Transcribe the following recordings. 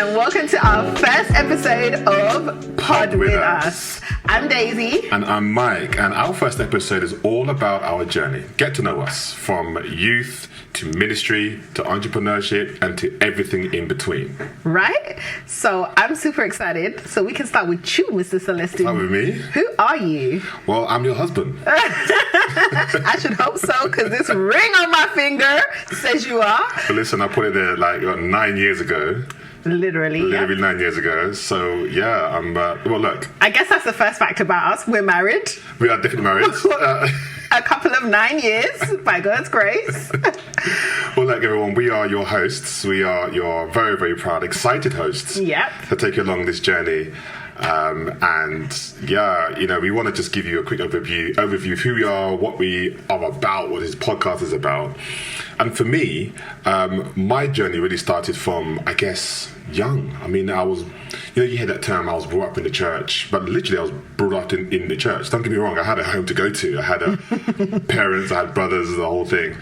and welcome to our first episode of Pod With Us. I'm Daisy. And I'm Mike, and our first episode is all about our journey. Get to know us, from youth to ministry to entrepreneurship and to everything in between. Right? So I'm super excited. So we can start with you, Mr. Celestine. Start with me. Who are you? Well, I'm your husband. I should hope so, because this ring on my finger says you are. But listen, I put it there like 9 years ago. Literally 9 years ago. So yeah, I'm. Well, look. I guess that's the first fact about us. We're married. We are definitely married. A couple of 9 years, by God's grace. Well, look, everyone, we are your hosts. We are your very, very proud, excited hosts. Yep. To take you along this journey. And yeah, we want to just give you a quick overview of who we are, what we are about, what this podcast is about. And for me, my journey really started from, I guess, young. I mean, I was, you hear that term, I was brought up in the church, but literally I was brought up in the church. Don't get me wrong, I had a home to go to. I had parents, I had brothers, the whole thing.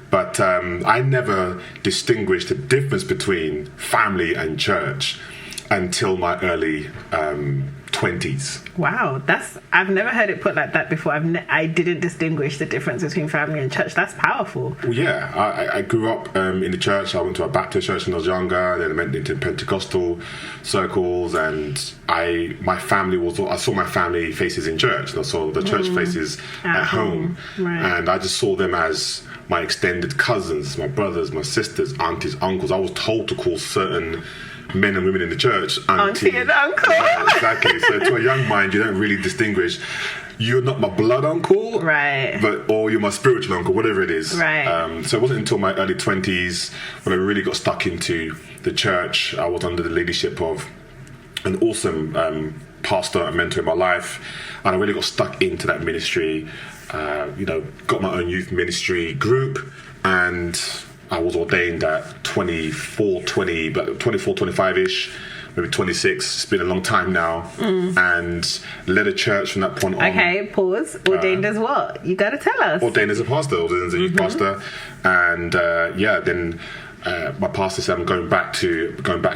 But I never distinguished the difference between family and church until my early 20s. Wow, I've never heard it put like that before. I didn't distinguish the difference between family and church. That's powerful. Well, yeah, I grew up in the church. I went to a Baptist church when I was younger. Then I went into Pentecostal circles, and I saw my family faces in church, and I saw the church faces at home. Right. And I just saw them as my extended cousins, my brothers, my sisters, aunties, uncles. I was told to call certain men and women in the church auntie and uncle. Yeah, exactly. So to a young mind, you don't really distinguish. You're not my blood uncle, right? Or you're my spiritual uncle, whatever it is. Right. So it wasn't until my early 20s when I really got stuck into the church. I was under the leadership of an awesome pastor and mentor in my life, and I really got stuck into that ministry. Got my own youth ministry group, and I was ordained at 24, 25-ish, maybe 26. It's been a long time now. And led a church from that point on. Okay, pause. Ordained as what? You got to tell us. Ordained as a pastor, ordained as a youth pastor. And then my pastor said, I'm going back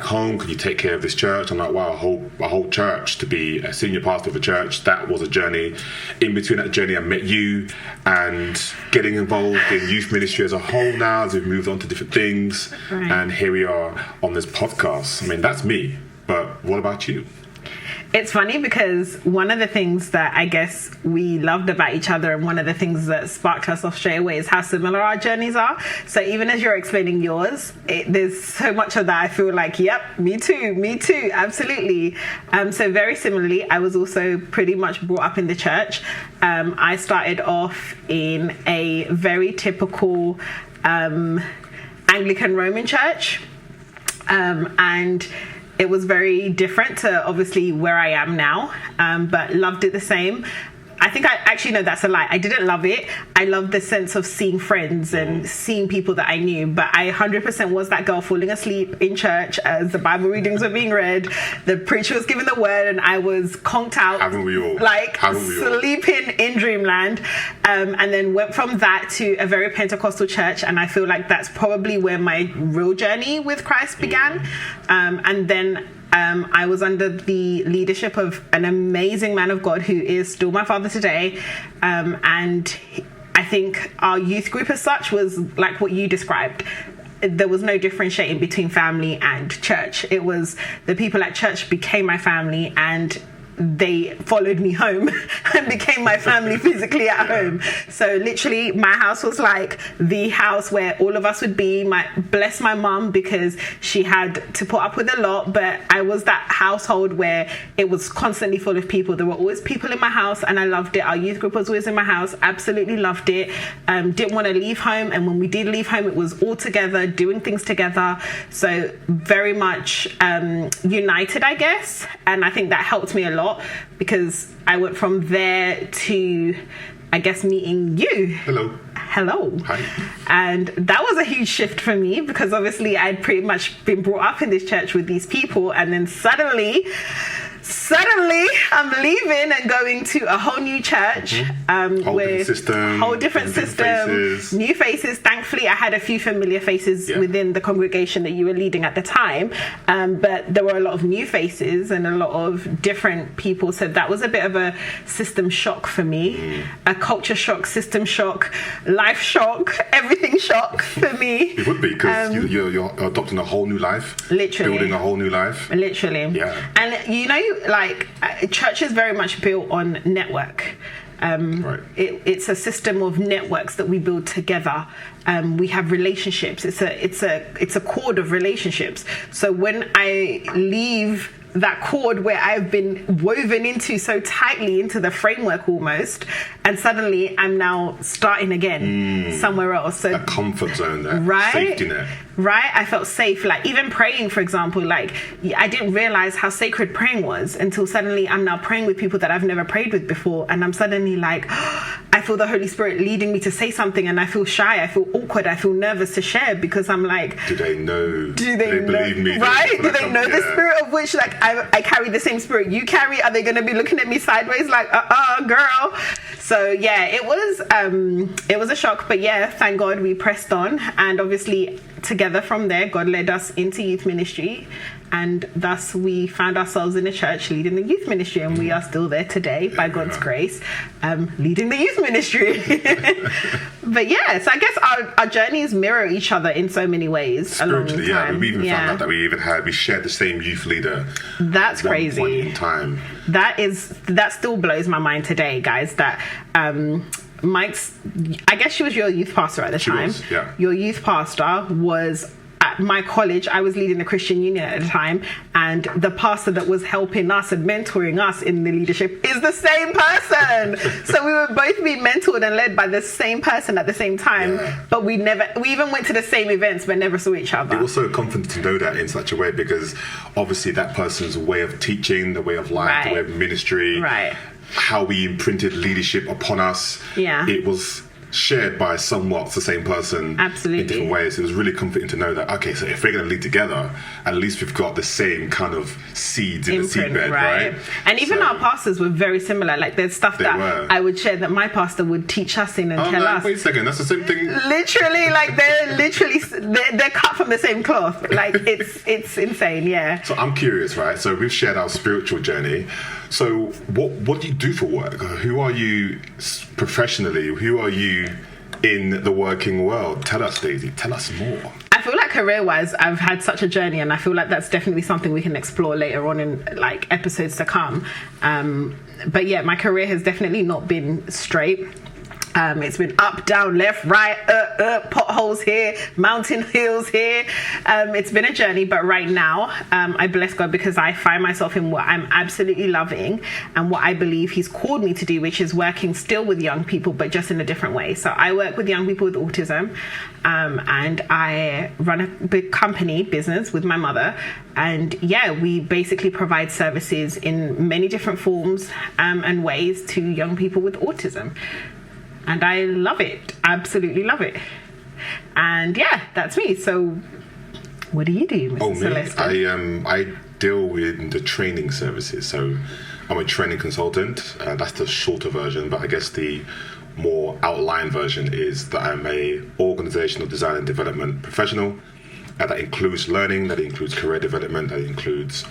home. Could you take care of this church? I'm like, wow, a whole church, to be a senior pastor of a church. That was a journey. In between that journey, I met you, and getting involved in youth ministry as a whole now, as we've moved on to different things. Right. And here we are on this podcast. I mean, that's me. But what about you? It's funny because one of the things that I guess we loved about each other, and one of the things that sparked us off straight away, is how similar our journeys are. So even as you're explaining yours, there's so much of that I feel like, yep, me too, absolutely. So very similarly, I was also pretty much brought up in the church. I started off in a very typical Anglican Roman church, and it was very different to obviously where I am now, but loved it the same. I think that's a lie. I didn't love it. I loved the sense of seeing friends and seeing people that I knew, but I 100% was that girl falling asleep in church as the Bible readings were being read, the preacher was giving the word, and I was conked out, haven't we all? Sleeping in dreamland, and then went from that to a very Pentecostal church, and I feel like that's probably where my real journey with Christ began. And then I was under the leadership of an amazing man of God who is still my father today. And I think our youth group as such was like what you described. There was no differentiating between family and church. It was the people at church became my family, and they followed me home and became my family physically at home. So literally my house was like the house where all of us would be. Bless my mum, because she had to put up with a lot, but I was that household where it was constantly full of people. There were always people in my house, and I loved it. Our youth group was always in my house. Absolutely loved it. Didn't want to leave home, and when we did leave home, it was all together, doing things together. So very much united, I guess. And I think that helped me a lot, because I went from there to, I guess, meeting you. Hello. Hi. And that was a huge shift for me, because obviously I'd pretty much been brought up in this church with these people, and then suddenly suddenly I'm leaving and going to a whole new church with whole different system, new faces. Thankfully, I had a few familiar faces within the congregation that you were leading at the time, but there were a lot of new faces and a lot of different people, so that was a bit of a system shock for me. A culture shock, system shock, life shock, everything shock for me. It would be, because you're adopting a whole new life, literally building a whole new life, literally. And you know, like, church is very much built on network. Right. It's a system of networks that we build together. We have relationships. It's a cord of relationships. So when I leave that cord where I've been woven into so tightly into the framework almost, and suddenly I'm now starting again somewhere else. So a comfort zone there, right? Safety net. Right? I felt safe. Like, even praying, for example, like, I didn't realize how sacred praying was until suddenly I'm now praying with people that I've never prayed with before, and I'm suddenly like, I feel the Holy Spirit leading me to say something, and I feel shy, I feel awkward, I feel nervous to share, because I'm like, do they know? Do they believe me? Right? Do they know the spirit of which, like, I carry the same spirit you carry? Are they going to be looking at me sideways like, girl? So yeah, it was a shock, but yeah, thank God we pressed on, and obviously together from there, God led us into youth ministry, and thus we found ourselves in a church leading the youth ministry, and we are still there today by God's grace, leading the youth ministry. But yeah, so I guess our journeys mirror each other in so many ways along the time. Yeah, we even found out that we shared the same youth leader. That's at crazy. One point in time. That still blows my mind today, guys, that Mike's, I guess she was your youth pastor at the time. Was, yeah. Your youth pastor was at my college. I was leading the Christian Union at the time, and the pastor that was helping us and mentoring us in the leadership is the same person. So we would both be mentored and led by the same person at the same time, but we even went to the same events but never saw each other. It was so comforting to know that in such a way, because obviously that person's way of teaching, the way of life, the way of ministry, how we imprinted leadership upon us, it was shared by somewhat the same person. Absolutely. In different ways. It was really comforting to know that, okay, so if we're going to lead together, at least we've got the same kind of seeds in the seedbed, right? And even our pastors were very similar. Like, there's stuff that I would share that my pastor would teach us in and tell us. Wait a second, that's the same thing. Literally, like, they're cut from the same cloth. Like, it's insane, yeah. So I'm curious, right? So we've shared our spiritual journey. So what do you do for work? Who are you professionally? Who are you in the working world? Tell us, Daisy. Tell us more. I feel like career-wise, I've had such a journey, and I feel like that's definitely something we can explore later on in, like, episodes to come. But yeah, my career has definitely not been straight. It's been up, down, left, right, potholes here, mountain hills here. It's been a journey, but right now, I bless God because I find myself in what I'm absolutely loving and what I believe He's called me to do, which is working still with young people, but just in a different way. So I work with young people with autism, and I run a big business with my mother. And yeah, we basically provide services in many different forms and ways to young people with autism. And I love it. Absolutely love it. And yeah, that's me. So what do you do, Mr. Celeste? I deal with the training services. So I'm a training consultant. That's the shorter version, but I guess the more outline version is that I'm a organizational design and development professional. That includes learning, that includes career development, that includes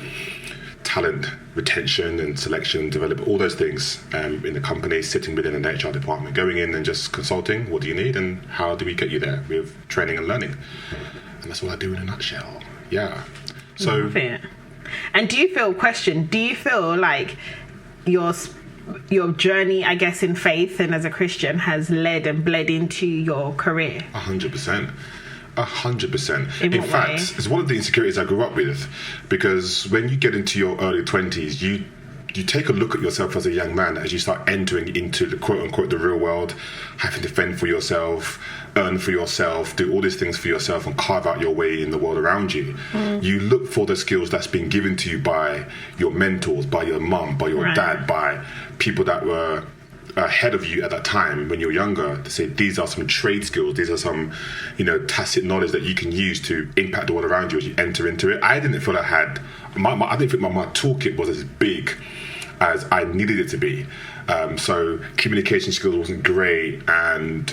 talent retention and selection, development, all those things in the company, sitting within an HR department, going in and just consulting. What do you need and how do we get you there with training and learning? And that's what I do in a nutshell. Yeah. So. And do you feel like your journey, I guess, in faith and as a Christian has led and bled into your career? 100%. 100%. In fact, way? it's one of the insecurities I grew up with, because when you get into your early 20s, you take a look at yourself as a young man as you start entering into the quote-unquote the real world, having to fend for yourself, earn for yourself, do all these things for yourself and carve out your way in the world around you. You look for the skills that's been given to you by your mentors, by your mum, by your dad, by people that were ahead of you at that time when you were younger, to say these are some trade skills, these are some tacit knowledge that you can use to impact the world around you as you enter into it. I didn't feel I had I didn't think my toolkit was as big as I needed it to be. So communication skills wasn't great, and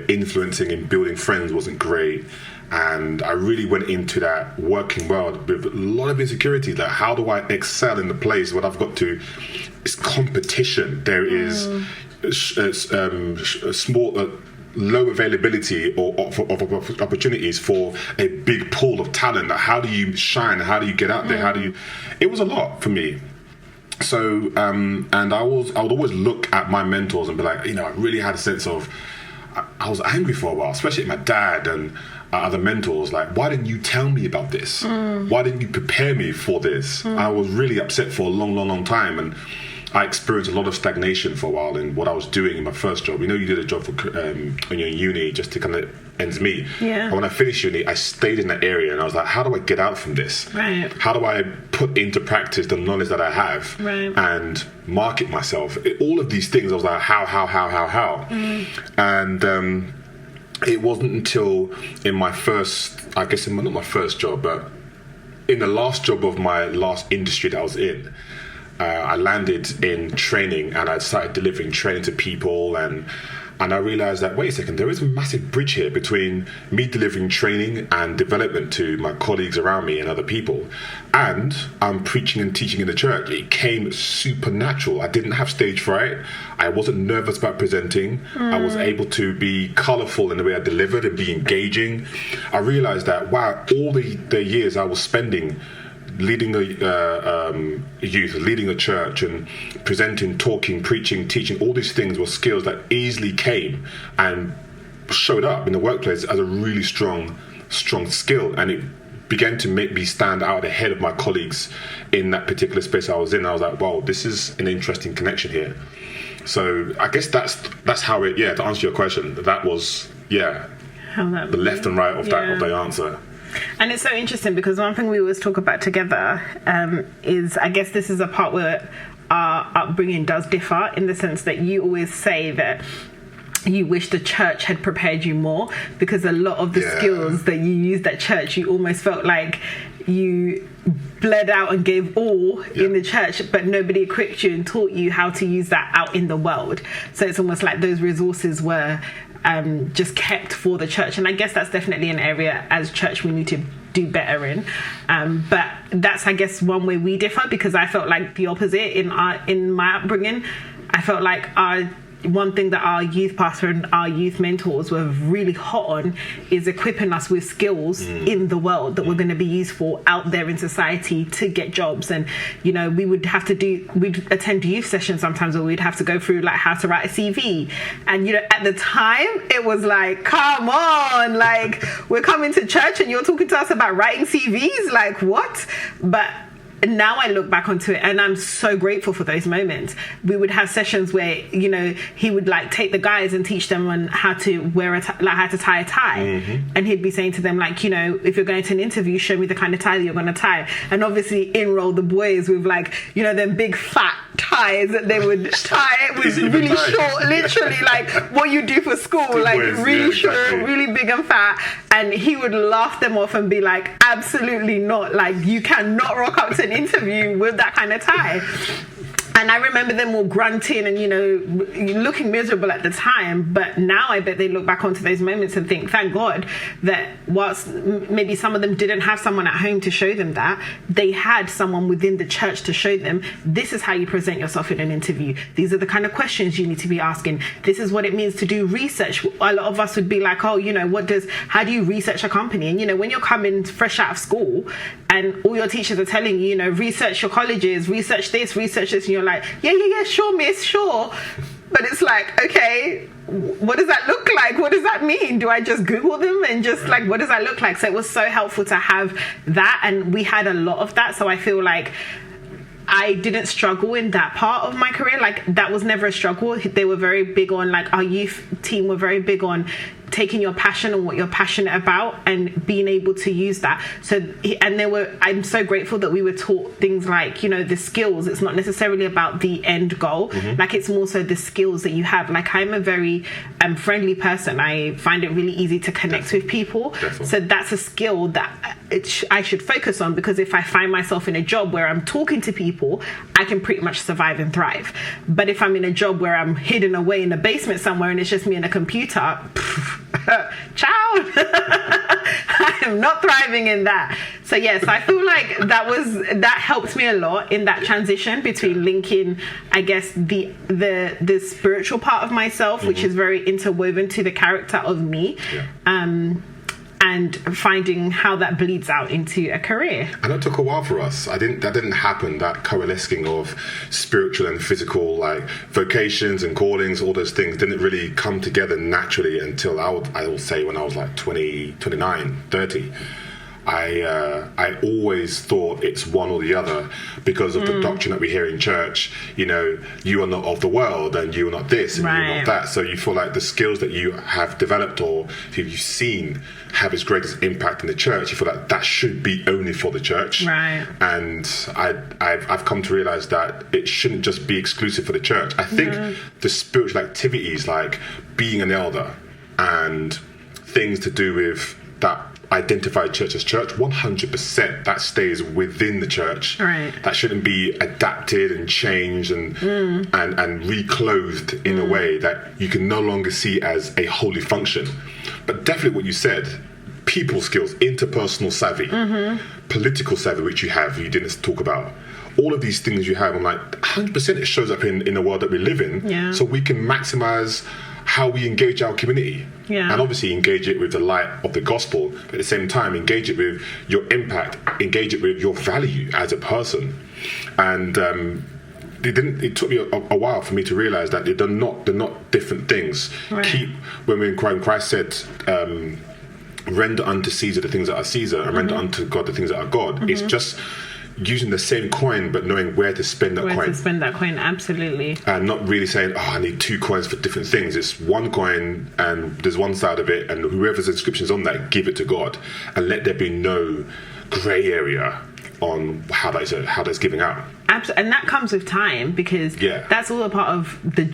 influencing and building friends wasn't great. And I really went into that working world with a lot of insecurity. Like, how do I excel in the place where I've got to? It's competition. There is small, low availability of opportunities for a big pool of talent. Like, how do you shine? How do you get out there? It was a lot for me. So, and I would always look at my mentors and be like, I really had a sense of, I was angry for a while, especially at my dad and other mentors. Like, why didn't you tell me about this? Why didn't you prepare me for this? I was really upset for a long time, and I experienced a lot of stagnation for a while in what I was doing in my first job. You did a job for when you're in uni just to kind of ends meet. Yeah. And when I finished uni, I stayed in that area, and I was like, how do I get out from this? Right. How do I put into practice the knowledge that I have and market myself? All of these things, I was like, how? And it wasn't until in my first, I guess not my first job, but in the last job of my last industry that I was in, I landed in training, and I started delivering training to people, and I realized that, wait a second, there is a massive bridge here between me delivering training and development to my colleagues around me and other people, and I'm preaching and teaching in the church. It came supernatural. I didn't have stage fright. I wasn't nervous about presenting. I was able to be colorful in the way I delivered and be engaging. I realized that, wow, all the years I was spending leading a youth, leading a church, and presenting, talking, preaching, teaching, all these things were skills that easily came and showed up in the workplace as a really strong skill, and it began to make me stand out ahead of my colleagues in that particular space I was in. I was like, wow, this is an interesting connection here. So I guess that's how it, to answer your question, that was, the left and right of that answer. And it's so interesting because one thing we always talk about together is, I guess this is a part where our upbringing does differ, in the sense that you always say that you wish the church had prepared you more, because a lot of the skills that you used at church, you almost felt like you bled out and gave all in the church, but nobody equipped you and taught you how to use that out in the world. So it's almost like those resources were just kept for the church, and I guess that's definitely an area as church we need to do better in. But that's, I guess, one way we differ, because I felt like the opposite in my upbringing. I felt like one thing that our youth pastor and our youth mentors were really hot on is equipping us with skills in the world that were going to be useful out there in society to get jobs. And we'd attend youth sessions sometimes where we'd have to go through like how to write a CV, and at the time it was like, come on, like, we're coming to church and you're talking to us about writing CVs, like, what? But now I look back onto it and I'm so grateful for those moments. We would have sessions where, he would like take the guys and teach them on how to wear how to tie a tie. And he'd be saying to them, like, if you're going to an interview, show me the kind of tie that you're going to tie. And obviously enroll the boys with like, them big fat ties that they would tie with really short, literally like what you do for school, good like boys, really short, exactly. Really big and fat. And he would laugh them off and be like, absolutely not. Like, you cannot rock up to an interview with that kind of tie. And I remember them all grunting and, looking miserable at the time. But now I bet they look back onto those moments and think, thank God that whilst maybe some of them didn't have someone at home to show them that, they had someone within the church to show them, this is how you present yourself in an interview. These are the kind of questions you need to be asking. This is what it means to do research. A lot of us would be like, oh, how do you research a company? And, when you're coming fresh out of school and all your teachers are telling you, research your colleges, research this, and you're like, yeah, sure, miss, sure. But it's like, okay, what does that look like? What does that mean? Do I just Google them and just like, what does that look like? So it was so helpful to have that, and we had a lot of that. So I feel like I didn't struggle in that part of my career. Like, that was never a struggle. They were very big on, like, our youth team were very big on taking your passion and what you're passionate about and being able to use that. I'm so grateful that we were taught things like, the skills. It's not necessarily about the end goal. Like, it's more so the skills that you have. Like, I'm a very friendly person. I find it really easy to connect with people. Definitely. So that's a skill that I should focus on, because if I find myself in a job where I'm talking to people, I can pretty much survive and thrive. But if I'm in a job where I'm hidden away in a basement somewhere and it's just me and a computer, ciao. I am not thriving in that. So yes, I feel like that helped me a lot in that transition between linking, I guess, the spiritual part of myself, which is very interwoven to the character of me. And finding how that bleeds out into a career. And that took a while for us. That didn't happen, that coalescing of spiritual and physical, like vocations and callings, all those things didn't really come together naturally until I will say when I was like 20, 29, 30. I always thought it's one or the other because of the doctrine that we hear in church. You are not of the world, and you are not this, and you're not that. So you feel like the skills that you have developed or you've seen have its greatest impact in the church. You feel like that should be only for the church. Right. And I've come to realize that it shouldn't just be exclusive for the church. I think the spiritual activities like being an elder and things to do with that identified church as church, 100% that stays within the church. Right. That shouldn't be adapted and changed and reclothed in a way that you can no longer see as a holy function. But definitely what you said, people skills, interpersonal savvy, political savvy, which you didn't talk about. All of these things you have, I'm like, 100% it shows up in the world that we live in. Yeah. So we can maximize how we engage our community. Yeah. And obviously engage it with the light of the gospel, but at the same time engage it with your impact, engage it with your value as a person. And it took me a while for me to realize that they're not different things. Right. When Christ said, render unto Caesar the things that are Caesar and render unto God the things that are God. It's just using the same coin but knowing where to spend that coin. Where to spend that coin, absolutely. And not really saying, I need two coins for different things. It's one coin and there's one side of it, and whoever's inscription's on that, give it to God. And let there be no grey area on how that's giving out. And that comes with time, because that's all a part of the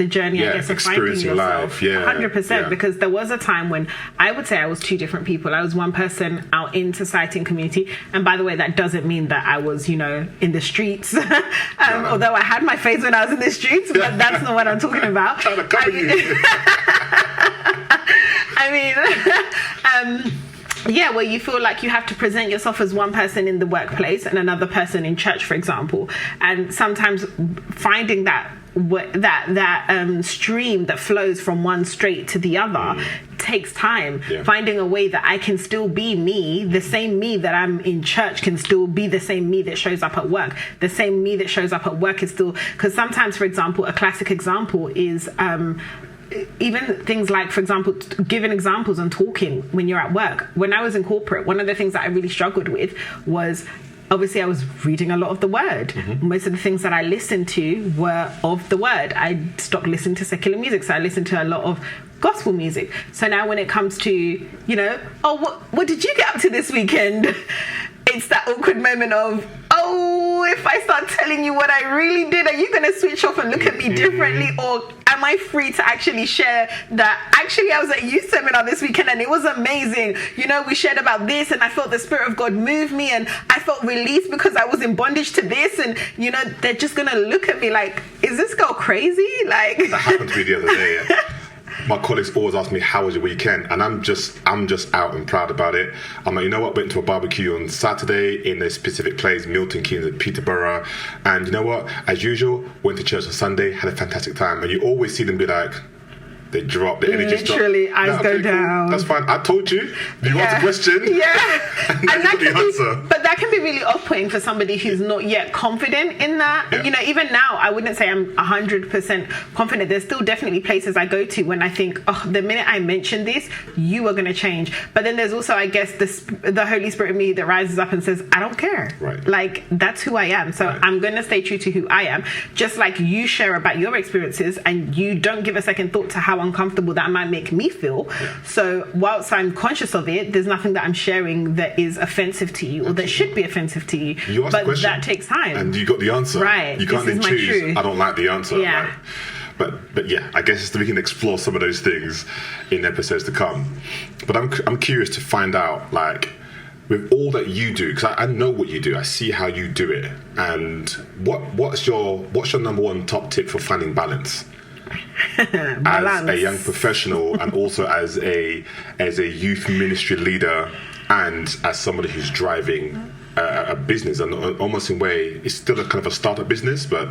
journey, I guess, of finding yourself. 100%. Because there was a time when I would say I was two different people. I was one person out in society and community, and by the way, that doesn't mean that I was, in the streets. Although I had my phase when I was in the streets, but that's not what I'm talking about. Trying to cover you. Where you feel like you have to present yourself as one person in the workplace and another person in church, for example. And sometimes finding that stream that flows from one straight to the other takes time. Finding a way that I can still be me, the same me that I'm in church can still be the same me that shows up at work. The same me that shows up at work is still, because sometimes, for example, a classic example is even things like, for example, giving examples and talking when you're at work. When I was in corporate, one of the things that I really struggled with was, obviously I was reading a lot of the word. Most of the things that I listened to were of the word. I stopped listening to secular music, so I listened to a lot of gospel music. So now when it comes to, what did you get up to this weekend? It's that awkward moment of, if I start telling you what I really did, are you going to switch off and look at me differently? Or am I free to actually share that, actually, I was at youth seminar this weekend and it was amazing. We shared about this and I felt the Spirit of God move me and I felt released because I was in bondage to this. And, they're just going to look at me like, is this girl crazy? Like, that happened to me the other day. My colleagues always ask me, how was your weekend? And I'm just out and proud about it. I'm like, you know what? Went to a barbecue on Saturday in a specific place, Milton Keynes at Peterborough. And you know what? As usual, went to church on Sunday, had a fantastic time. And you always see them be like, they drop, the energy drop. Literally, eyes go down. Cool. That's fine. I told you. You asked a question. Yeah. and that can answer. But that can be really off-putting for somebody who's not yet confident in that. Yeah. Even now, I wouldn't say I'm 100% confident. There's still definitely places I go to when I think, the minute I mention this, you are going to change. But then there's also, I guess, the Holy Spirit in me that rises up and says, I don't care. Right. Like, that's who I am. So I'm going to stay true to who I am. Just like you share about your experiences and you don't give a second thought to how how uncomfortable that might make me feel. Yeah. So whilst I'm conscious of it, there's nothing that I'm sharing that is offensive to you or that should be offensive to you. You asked but the question, that takes time. and you got the answer. Right. You can't This then is my choose, truth. I don't like the answer. Yeah. Right? But yeah, I guess we can explore some of those things in episodes to come. But I'm curious to find out, like, with all that you do, because I know what you do, I see how you do it, and what's your number one top tip for finding balance? As a young professional and also as a youth ministry leader and as somebody who's driving a business, and almost in a way it's still a kind of a startup business, but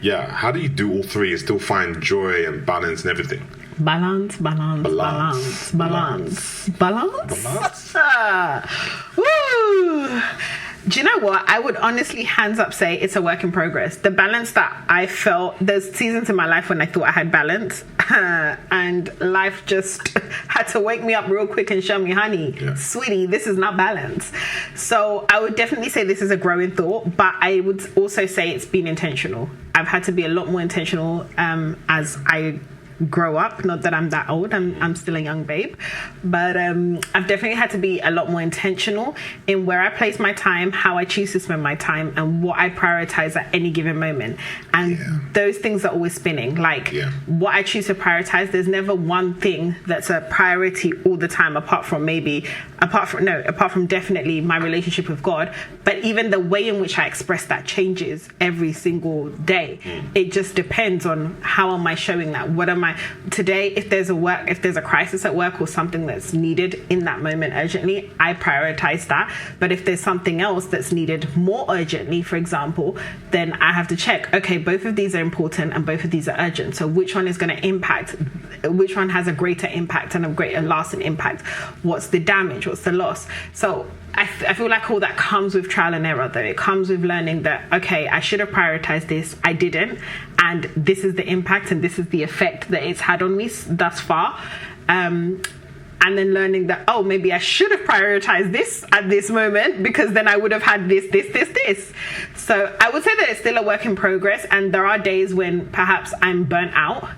yeah, how do you do all three and still find joy and balance and everything? Balance. Woo! Do you know what? I would honestly, hands up, say it's a work in progress. The balance that I felt, there's seasons in my life when I thought I had balance, and life just had to wake me up real quick and show me, honey, sweetie, this is not balance. So I would definitely say this is a growing thought, but I would also say it's been intentional. I've had to be a lot more intentional as I grow up. Not that I'm that old, I'm still a young babe, but I've definitely had to be a lot more intentional in where I place my time, how I choose to spend my time, and what I prioritize at any given moment. And those things are always spinning, like what I choose to prioritize. There's never one thing that's a priority all the time, apart from definitely my relationship with God. But even the way in which I express that changes every single day. It just depends on how am I showing that. What am I today? If there's a crisis at work or something that's needed in that moment urgently, I prioritize that. But if there's something else that's needed more urgently, for example, then I have to check, okay, both of these are important and both of these are urgent. So which one is going to impact? Which one has a greater impact and a greater lasting impact? What's the damage? What's the loss? So I feel like all that comes with trial and error, though. It comes with learning that, okay, I should have prioritized this, I didn't, and this is the impact and this is the effect that it's had on me thus far. And then learning that, oh, maybe I should have prioritized this at this moment, because then I would have had this. So I would say that it's still a work in progress, and there are days when perhaps I'm burnt out.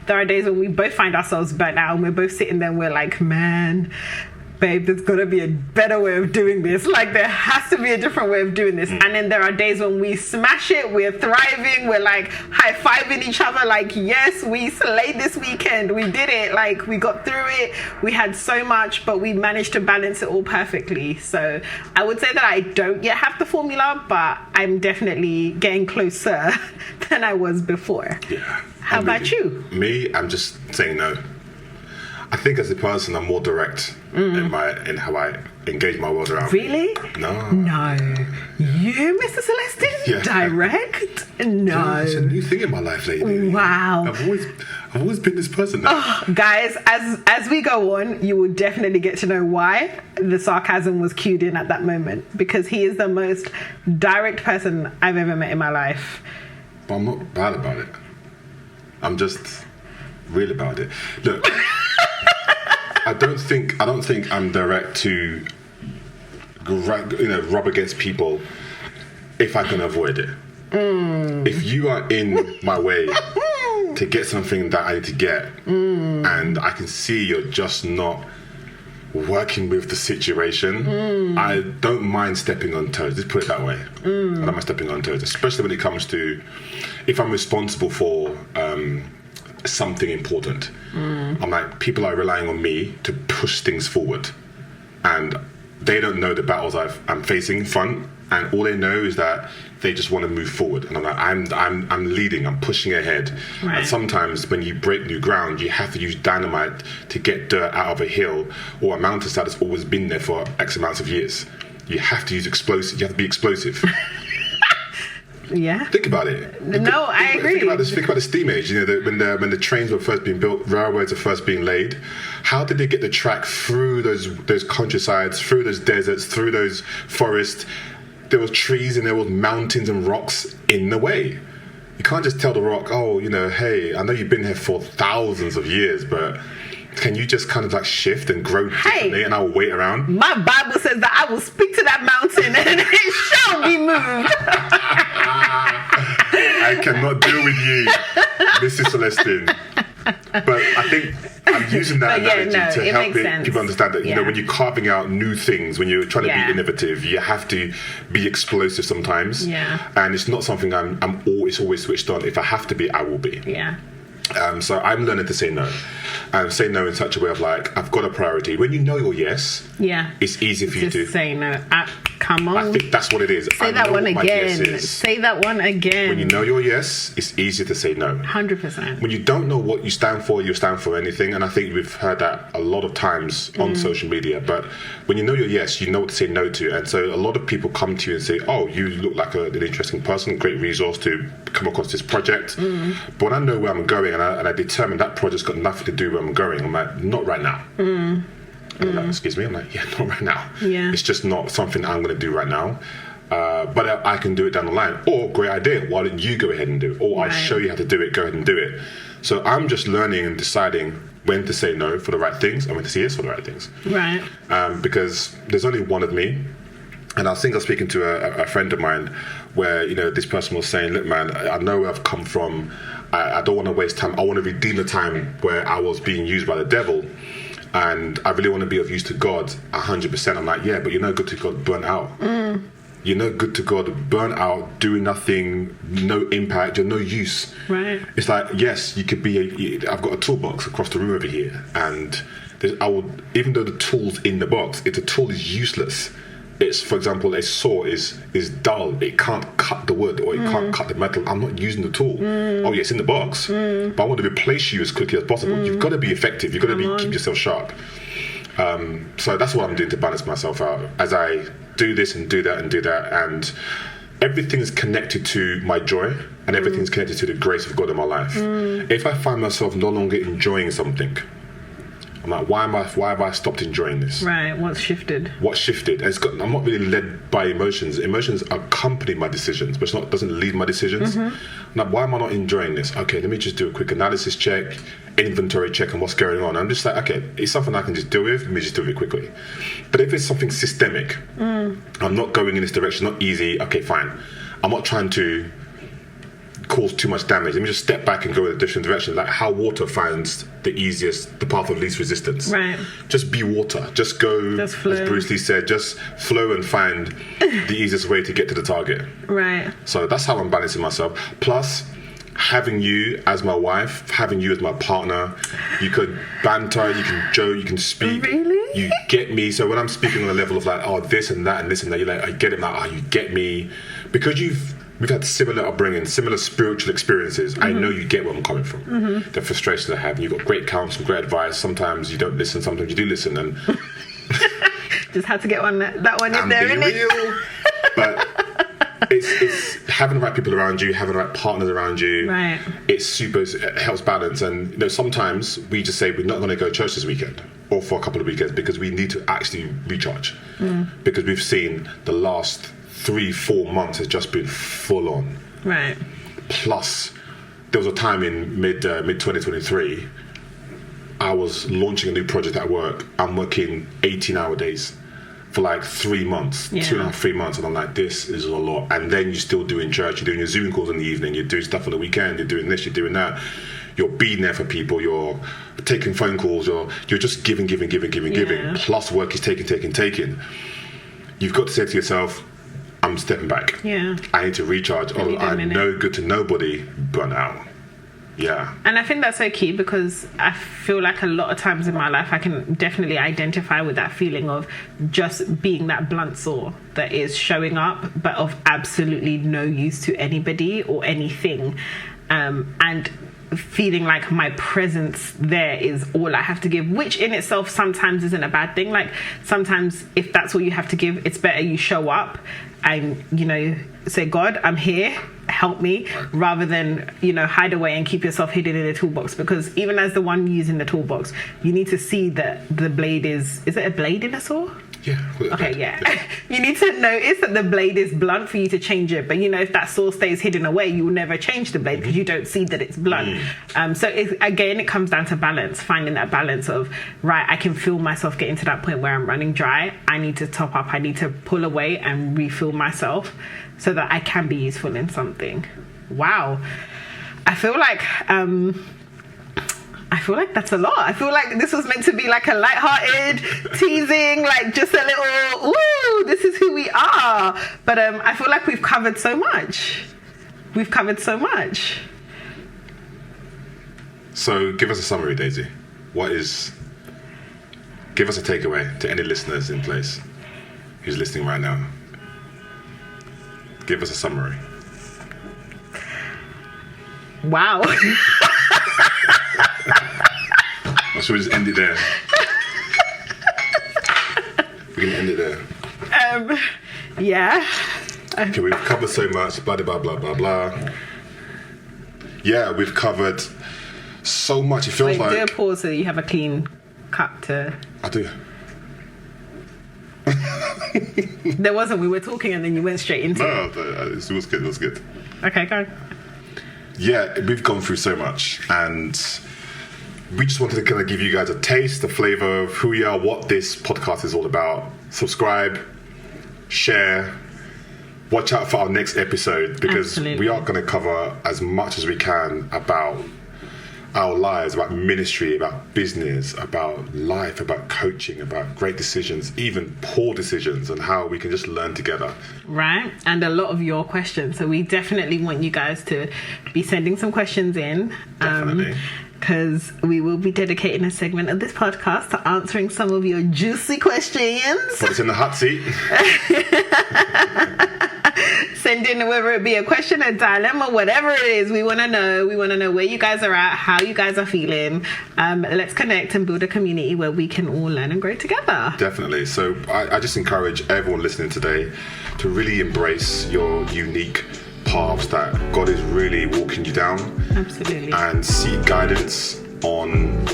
There are days when we both find ourselves burnt out and we're both sitting there and we're like, man, babe, there's got to be a better way of doing this. Like, there has to be a different way of doing this. And then there are days when we smash it, we're thriving, we're like high-fiving each other, like, yes, we slayed this weekend, we did it, like, we got through it, we had so much, but we managed to balance it all perfectly. So I would say that I don't yet have the formula, but I'm definitely getting closer than I was before. Yeah. How about you? Me, I'm just saying no. I think as a person, I'm more direct in how I engage my world around. Really? No. You, Mr. Celestine? Yeah. Direct? No. Yeah, it's a new thing in my life lately. Wow. I've always been this person now. Oh, guys, as we go on, you will definitely get to know why the sarcasm was cued in at that moment, because he is the most direct person I've ever met in my life. But I'm not bad about it. I'm just real about it. Look, I don't think I'm direct to rub against people if I can avoid it. If you are in my way to get something that I need to get, and I can see you're just not working with the situation, I don't mind stepping on toes. Let's put it that way. I don't mind stepping on toes, especially when it comes to if I'm responsible for something important. I'm like, people are relying on me to push things forward, and they don't know the battles I'm facing in front, and all they know is that they just want to move forward. And I'm like, I'm leading, I'm pushing ahead. Right. And sometimes when you break new ground, you have to use dynamite to get dirt out of a hill or a mountainside that's always been there for X amounts of years. You have to use explosive. You have to be explosive. Yeah. Think about it. I agree. Think about the steam age. You know, when the trains were first being built, railroads were first being laid. How did they get the track through those countrysides, through those deserts, through those forests? There were trees and there were mountains and rocks in the way. You can't just tell the rock, oh, hey, I know you've been here for thousands of years, but can you just kind of like shift and grow differently, and I'll wait around? My Bible says that I will speak to that mountain and it shall be moved. I cannot deal with you, Mrs. Celestine. But I think I'm using that analogy to help people understand that, you know, when you're carving out new things, when you're trying to be innovative, you have to be explosive sometimes. Yeah. And it's not something I'm always switched on. If I have to be, I will be. Yeah. So I'm learning to say no. And say no in such a way of like, I've got a priority. When you know your yes, it's easy for you to say no. Come on. I think that's what it is. Say that one again. Say that one again. When you know your yes, it's easier to say no. 100%. When you don't know what you stand for anything. And I think we've heard that a lot of times on social media. But when you know your yes, you know what to say no to. And so a lot of people come to you and say, oh, you look like an interesting person, great resource to come across this project. But when I know where I'm going and I determine that project's got nothing to do where I'm going, I'm like, not right now. Like, excuse me? I'm like, yeah, not right now. Yeah. It's just not something I'm going to do right now. But I can do it down the line. Or, great idea, why don't you go ahead and do it? Or I show you how to do it, go ahead and do it. So I'm just learning and deciding when to say no for the right things and when to say yes for the right things. Right. Because there's only one of me. And I think I was speaking to a friend of mine where, you know, this person was saying, look, man, I know where I've come from. I don't want to waste time. I want to redeem the time where I was being used by the devil. And I really want to be of use to God 100%. I'm like, yeah, but you're no good to God burnt out. You're no good to God burnt out, doing nothing, no impact, you're no use. Right. It's like, yes, you could be, I've got a toolbox across the room over here. And even though the tool's in the box, if the tool is useless, it's, for example, a saw is dull. It can't cut the wood or it can't cut the metal. I'm not using the tool. Oh, yeah, it's in the box. But I want to replace you as quickly as possible. You've got to be effective. You've got to keep yourself sharp. So that's what I'm doing to balance myself out. As I do this and do that and do that, and everything's connected to my joy and everything's connected to the grace of God in my life. If I find myself no longer enjoying something, I'm like, why have I stopped enjoying this? Right. What's shifted? And I'm not really led by emotions. Emotions accompany my decisions, but it doesn't lead my decisions. Now, why am I not enjoying this? Okay, let me just do a quick analysis check, inventory check on what's going on. I'm just like, okay, it's something I can just deal with. Let me just do it quickly. But if it's something systemic, I'm not going in this direction, not easy. Okay, fine. I'm not trying to cause too much damage. Let me just step back and go in a different direction, like how water finds the path of least resistance. Right. Just be water. Just go, as Bruce Lee said, just flow and find the easiest way to get to the target. Right. So that's how I'm balancing myself. Plus, having you as my wife, having you as my partner, you could banter, you can joke, you can speak. Really? You get me. So when I'm speaking on a level of like, oh, this and that and this and that, you're like, I get it now. Oh, you get me. Because we've had similar upbringing, similar spiritual experiences. I know you get where I'm coming from. The frustrations I have. And you've got great counsel, great advice. Sometimes you don't listen, sometimes you do listen. And just had to get that one in there, innit? But it's having the right people around you, having the right partners around you. Right. It helps balance. And you know, sometimes we just say we're not going to go to church this weekend or for a couple of weekends because we need to actually recharge. Because we've seen the last 3-4 months has just been full on. Right. Plus, there was a time in mid 2023, I was launching a new project at work. I'm working 18-hour days for like 3 months, 2.5, 3 months, and I'm like, this is a lot. And then you're still doing church, you're doing your Zoom calls in the evening, you're doing stuff on the weekend, you're doing this, you're doing that. You're being there for people, you're taking phone calls, you're just giving. Plus work is taking. You've got to say to yourself, I'm stepping back. Yeah. I need to recharge. I'm no good to nobody, burn out. Yeah. And I think that's so key because I feel like a lot of times in my life I can definitely identify with that feeling of just being that blunt saw that is showing up but of absolutely no use to anybody or anything. And feeling like my presence there is all I have to give, which in itself sometimes isn't a bad thing. Like sometimes if that's all you have to give, it's better you show up and, you know, say, God, I'm here, help me, rather than, you know, hide away and keep yourself hidden in a toolbox. Because even as the one using the toolbox, you need to see that the blade is it a blade in a saw? Yeah. Okay, yeah. You need to notice that the blade is blunt for you to change it. But, you know, if that saw stays hidden away, you will never change the blade because you don't see that it's blunt. So, it comes down to balance, finding that balance of, right, I can feel myself getting to that point where I'm running dry. I need to top up. I need to pull away and refill myself so that I can be useful in something. Wow. I feel like I feel like that's a lot. I feel like this was meant to be like a lighthearted, teasing, like just a little, ooh, this is who we are. But I feel like we've covered so much. So give us a summary, Daisy. Give us a takeaway to any listeners in place who's listening right now. Give us a summary. Wow. Or should we just end it there? We can end it there. Yeah. Okay, we've covered so much, blah, blah, blah, blah, blah. Yeah, we've covered so much. It feels like... do a pause so that you have a clean cup to... I do. There wasn't. We were talking and then you went straight into it. No, it was good. Okay, go. Yeah, we've gone through so much, and we just wanted to kind of give you guys a taste, a flavor of who we are, what this podcast is all about. Subscribe, share, watch out for our next episode, because we are going to cover as much as we can about our lives, about ministry, about business, about life, about coaching, about great decisions, even poor decisions, and how we can just learn together. Right, and a lot of your questions. So we definitely want you guys to be sending some questions in. Definitely. Because we will be dedicating a segment of this podcast to answering some of your juicy questions. Put us in the hot seat. Send in whether it be a question, a dilemma, whatever it is. We want to know. We want to know where you guys are at, how you guys are feeling. Let's connect and build a community where we can all learn and grow together. Definitely. So I just encourage everyone listening today to really embrace your unique paths that God is really walking you down. Absolutely. And seek guidance from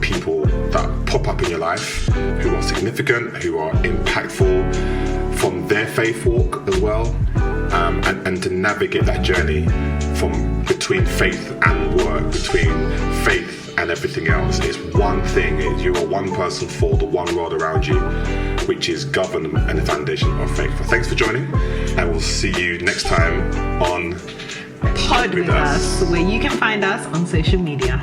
people that pop up in your life, who are significant, who are impactful, from their faith walk as well, and to navigate that journey from between faith and work, between faith and everything else. It's one thing. You are one person for the one world around you, which is governed and the foundation of faith. So thanks for joining, and we'll see you next time on Pod with us, where you can find us on social media.